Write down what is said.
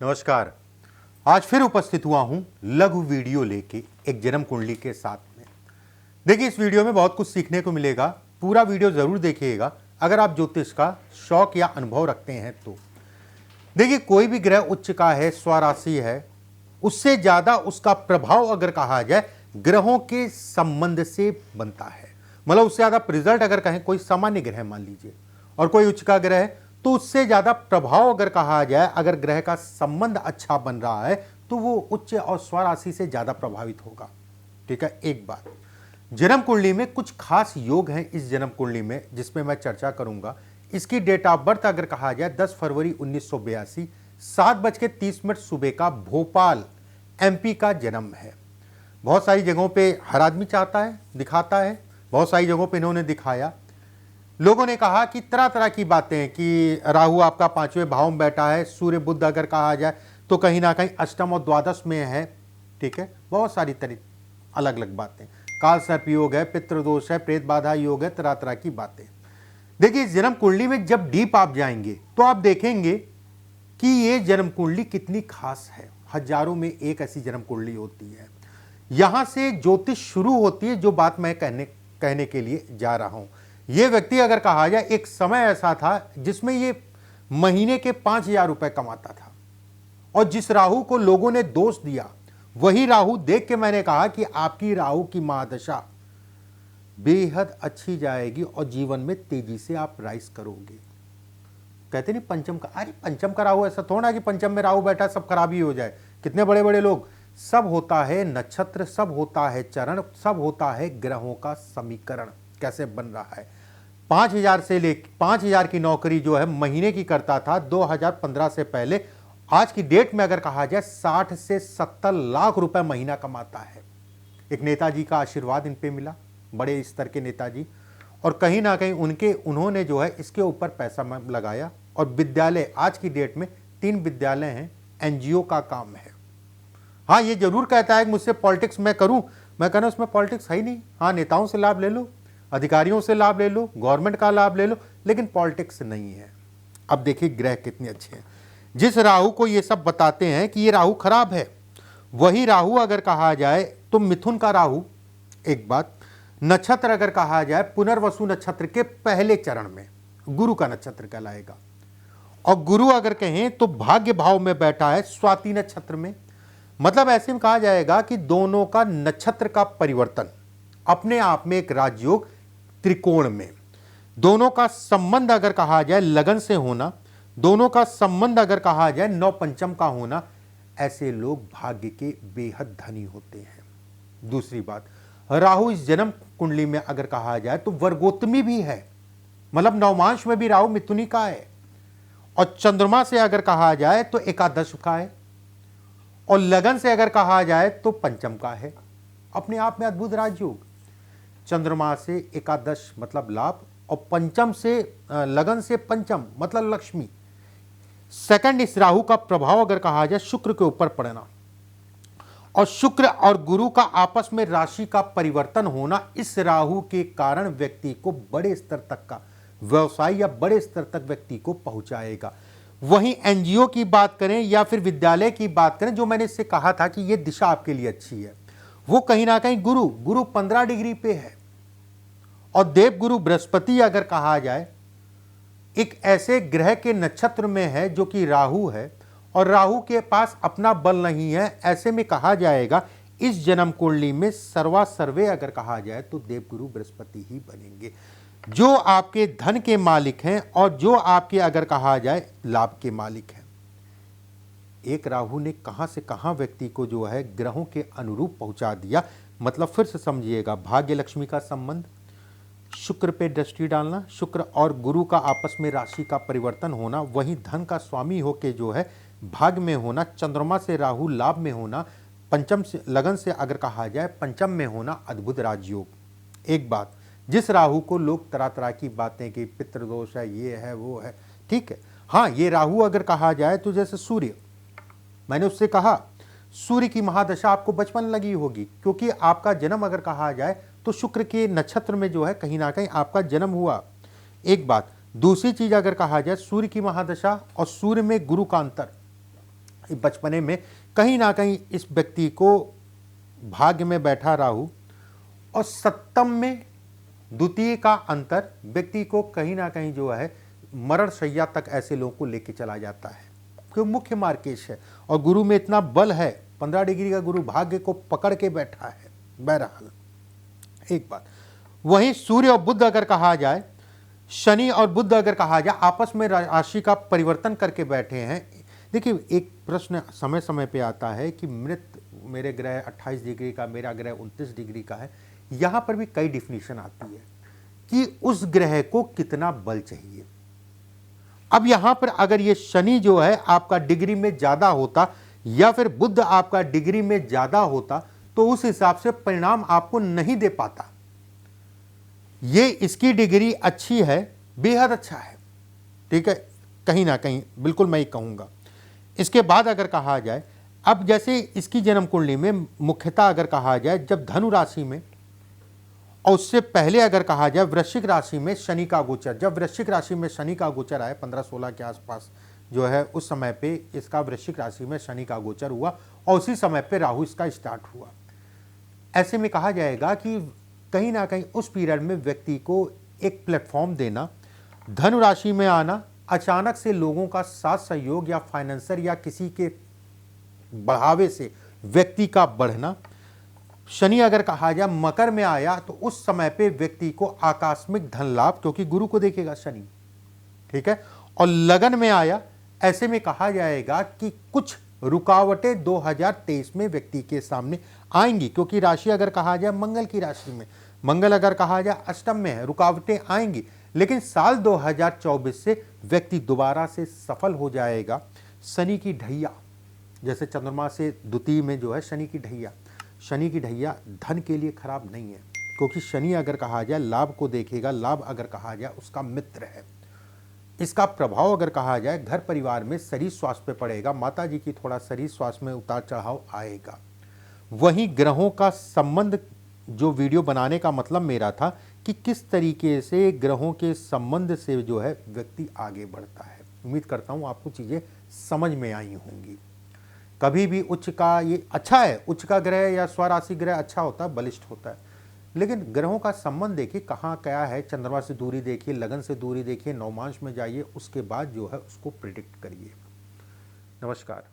नमस्कार। आज फिर उपस्थित हुआ हूं लघु वीडियो लेके एक जन्म कुंडली के साथ में। देखिए, इस वीडियो में बहुत कुछ सीखने को मिलेगा। पूरा वीडियो जरूर देखिएगा अगर आप ज्योतिष का शौक या अनुभव रखते हैं तो। देखिए, कोई भी ग्रह उच्च का है, स्वराशि है, उससे ज्यादा उसका प्रभाव अगर कहा जाए ग्रहों के संबंध से बनता है। मतलब उससे ज्यादा रिजल्ट अगर कहें, कोई सामान्य ग्रह मान लीजिए और कोई उच्च का ग्रह है, तो उससे ज्यादा प्रभाव अगर कहा जाए, अगर ग्रह का संबंध अच्छा बन रहा है तो वो उच्च और स्वराशि से ज्यादा प्रभावित होगा। ठीक है। एक बात, जन्म कुंडली में कुछ खास योग हैं इस जन्म कुंडली में जिसमें मैं चर्चा करूंगा। इसकी डेट ऑफ बर्थ अगर कहा जाए 10 फरवरी 1982 7:30 सुबह का भोपाल एमपी का जन्म है। बहुत सारी जगहों पे हर आदमी चाहता है, दिखाता है, बहुत सारी जगहों पे इन्होंने दिखाया। लोगों ने कहा कि तरह तरह की बातें कि राहु आपका 5वें भाव में बैठा है, सूर्य बुध अगर कहा जाए तो कहीं ना कहीं अष्टम और द्वादश में है। ठीक है। बहुत सारी अलग अलग बातें, काल सर्प योग है, पितृदोष है, प्रेत बाधा योग है, तरह तरह की बातें। देखिए, इस जन्म कुंडली में जब डीप आप जाएंगे तो आप देखेंगे कि ये जन्म कुंडली कितनी खास है। हजारों में एक ऐसी जन्म कुंडली होती है। यहां से ज्योतिष शुरू होती है, जो बात मैं कहने के लिए जा रहा हूं। ये व्यक्ति अगर कहा जाए, एक समय ऐसा था जिसमें ये महीने के 5,000 रुपए कमाता था, और जिस राहु को लोगों ने दोष दिया, वही राहु देख के मैंने कहा कि आपकी राहु की महादशा बेहद अच्छी जाएगी और जीवन में तेजी से आप राइज करोगे। कहते नहीं पंचम का, अरे पंचम का राहु ऐसा थोड़ा कि पंचम में राहु बैठा सब खराबी हो जाए। कितने बड़े बड़े लोग, सब होता है नक्षत्र, सब होता है चरण, सब होता है ग्रहों का समीकरण कैसे बन रहा है। 5,000 से ले 5,000 की नौकरी जो है महीने की करता था 2015 से पहले, आज की डेट में अगर कहा जाए 60 से 70 लाख रुपए महीना कमाता है। एक नेताजी का आशीर्वाद इन पे मिला, बड़े स्तर के नेताजी, और कहीं ना कहीं उन्होंने जो है इसके ऊपर पैसा लगाया। और विद्यालय, आज की डेट में 3 विद्यालय हैं, एनजीओ का काम है। हाँ, ये जरूर कहता है कि मुझसे पॉलिटिक्स मैं करूं, मैं कहना उसमें पॉलिटिक्स है ही नहीं। हाँ, नेताओं से लाभ ले लो, अधिकारियों से लाभ ले लो, गवर्नमेंट का लाभ ले लो, लेकिन पॉलिटिक्स नहीं है। अब देखिए ग्रह कितने अच्छे हैं। जिस राहु को ये सब बताते हैं कि ये राहु खराब है, वही राहु अगर कहा जाए तो मिथुन का राहु, एक बात, नक्षत्र अगर कहा जाए पुनर्वसु नक्षत्र के पहले चरण में गुरु का नक्षत्र कहलाएगा। और गुरु अगर कहें तो भाग्य भाव में बैठा है स्वाति नक्षत्र में। मतलब ऐसे में कहा जाएगा कि दोनों का नक्षत्र का परिवर्तन अपने आप में एक राजयोग त्रिकोण में, दोनों का संबंध अगर कहा जाए लगन से होना, दोनों का संबंध अगर कहा जाए 9 पंचम का होना, ऐसे लोग भाग्य के बेहद धनी होते हैं। दूसरी बात, राहु इस जन्म कुंडली में अगर कहा जाए तो वर्गोत्तमी भी है, मतलब नवमांश में भी राहु मिथुनी का है, और चंद्रमा से अगर कहा जाए तो एकादश का है, और लगन से अगर कहा जाए तो पंचम का है। अपने आप में अद्भुत राजयोग। चंद्रमा से एकादश मतलब लाभ, और पंचम से लगन से पंचम मतलब लक्ष्मी। सेकंड, इस राहु का प्रभाव अगर कहा जाए शुक्र के ऊपर पड़ना, और शुक्र और गुरु का आपस में राशि का परिवर्तन होना, इस राहु के कारण व्यक्ति को बड़े स्तर तक का व्यवसाय या बड़े स्तर तक व्यक्ति को पहुंचाएगा। वहीं एनजीओ की बात करें या फिर विद्यालय की बात करें, जो मैंने इससे कहा था कि यह दिशा आपके लिए अच्छी है, वो कहीं ना कहीं गुरु 15 डिग्री पे है। और देवगुरु बृहस्पति अगर कहा जाए एक ऐसे ग्रह के नक्षत्र में है जो कि राहु है, और राहु के पास अपना बल नहीं है। ऐसे में कहा जाएगा इस जन्म कुंडली में सर्वा सर्वे अगर कहा जाए तो देवगुरु बृहस्पति ही बनेंगे, जो आपके धन के मालिक हैं और जो आपके अगर कहा जाए लाभ के मालिक हैं। एक राहु ने कहां से कहां व्यक्ति को जो है ग्रहों के अनुरूप पहुंचा दिया। मतलब फिर से समझिएगा, भाग्य लक्ष्मी का संबंध, शुक्र पे दृष्टि डालना, शुक्र और गुरु का आपस में राशि का परिवर्तन होना, वहीं धन का स्वामी होके जो है भाग्य में होना, चंद्रमा से राहु लाभ में होना, पंचम से लगन से अगर कहा जाए पंचम में होना, अद्भुत राजयोग। एक बात, जिस राहु को लोग तरह तरह की बातें कि पितृदोष है, ये है, वो है, ठीक है। हाँ, ये राहु अगर कहा जाए तो जैसे सूर्य, मैंने उससे कहा सूर्य की महादशा आपको बचपन लगी होगी, क्योंकि आपका जन्म अगर कहा जाए तो शुक्र के नक्षत्र में जो है कहीं ना कहीं आपका जन्म हुआ। एक बात, दूसरी चीज अगर कहा जाए सूर्य की महादशा और सूर्य में गुरु का अंतर, बचपने में कहीं ना कहीं इस व्यक्ति को भाग्य में बैठा राहु और सप्तम में द्वितीय का अंतर व्यक्ति को कहीं ना कहीं जो है मरण शैया तक ऐसे लोगों को लेके चला जाता है, क्योंकि मुख्य मार्केश है और गुरु में इतना बल है। 15 डिग्री का गुरु भाग्य को पकड़ के बैठा है। बहरहाल एक बात, वहीं सूर्य और बुध अगर कहा जाए, शनि और बुध अगर कहा जाए आपस में राशि का परिवर्तन करके बैठे हैं। देखिए एक प्रश्न समय समय पे आता है कि मेरे ग्रह 28 डिग्री का, मेरा ग्रह 29 डिग्री का है। यहां पर भी कई डिफिनीशन आती है कि उस ग्रह को कितना बल चाहिए। अब यहां पर अगर ये शनि जो है आपका डिग्री में ज्यादा होता या फिर बुध आपका डिग्री में ज्यादा होता तो उस हिसाब से परिणाम आपको नहीं दे पाता। ये इसकी डिग्री अच्छी है, बेहद अच्छा है, ठीक है, कहीं ना कहीं बिल्कुल मैं ही कहूंगा। इसके बाद अगर कहा जाए, अब जैसे इसकी जन्म कुंडली में मुख्यतः अगर कहा जाए जब धनु राशि में और उससे पहले अगर कहा जाए वृश्चिक राशि में शनि का गोचर, जब वृश्चिक राशि में शनि का गोचर आया 15-16 के आसपास जो है, उस समय पे इसका वृश्चिक राशि में शनि का गोचर हुआ और उसी समय पे राहु इसका स्टार्ट हुआ। ऐसे में कहा जाएगा कि कहीं ना कहीं उस पीरियड में व्यक्ति को एक प्लेटफॉर्म देना, धनु राशि में आना, अचानक से लोगों का साथ सहयोग या फाइनेंसर या किसी के बढ़ावे से व्यक्ति का बढ़ना। शनि अगर कहा जाए मकर में आया तो उस समय पे व्यक्ति को आकस्मिक धन लाभ, क्योंकि गुरु को देखेगा शनि, ठीक है, और लगन में आया। ऐसे में कहा जाएगा कि कुछ रुकावटें 2023 में व्यक्ति के सामने आएंगी, क्योंकि राशि अगर कहा जाए मंगल की राशि में, मंगल अगर कहा जाए अष्टम में है, रुकावटें आएंगी। लेकिन साल 2024 से व्यक्ति दोबारा से सफल हो जाएगा। शनि की ढैया, जैसे चंद्रमा से द्वितीय में जो है शनि की ढैया, शनि की ढैया धन के लिए खराब नहीं है, क्योंकि शनि अगर कहा जाए लाभ को देखेगा, लाभ अगर कहा जाए उसका मित्र है। इसका प्रभाव अगर कहा जाए घर परिवार में शरीर स्वास्थ्य पे पड़ेगा, माता जी की थोड़ा शरीर स्वास्थ्य में उतार चढ़ाव आएगा। वहीं ग्रहों का संबंध, जो वीडियो बनाने का मतलब मेरा था कि किस तरीके से ग्रहों के संबंध से जो है व्यक्ति आगे बढ़ता है। उम्मीद करता हूँ आपको चीज़ें समझ में आई होंगी। कभी भी उच्च का ये अच्छा है, उच्च का ग्रह या स्वराशि ग्रह अच्छा होता है, बलिष्ठ होता है, लेकिन ग्रहों का संबंध देखिए कहाँ क्या है। चंद्रमा से दूरी देखिए, लगन से दूरी देखिए, नवमांश में जाइए, उसके बाद जो है उसको प्रिडिक्ट करिए। नमस्कार।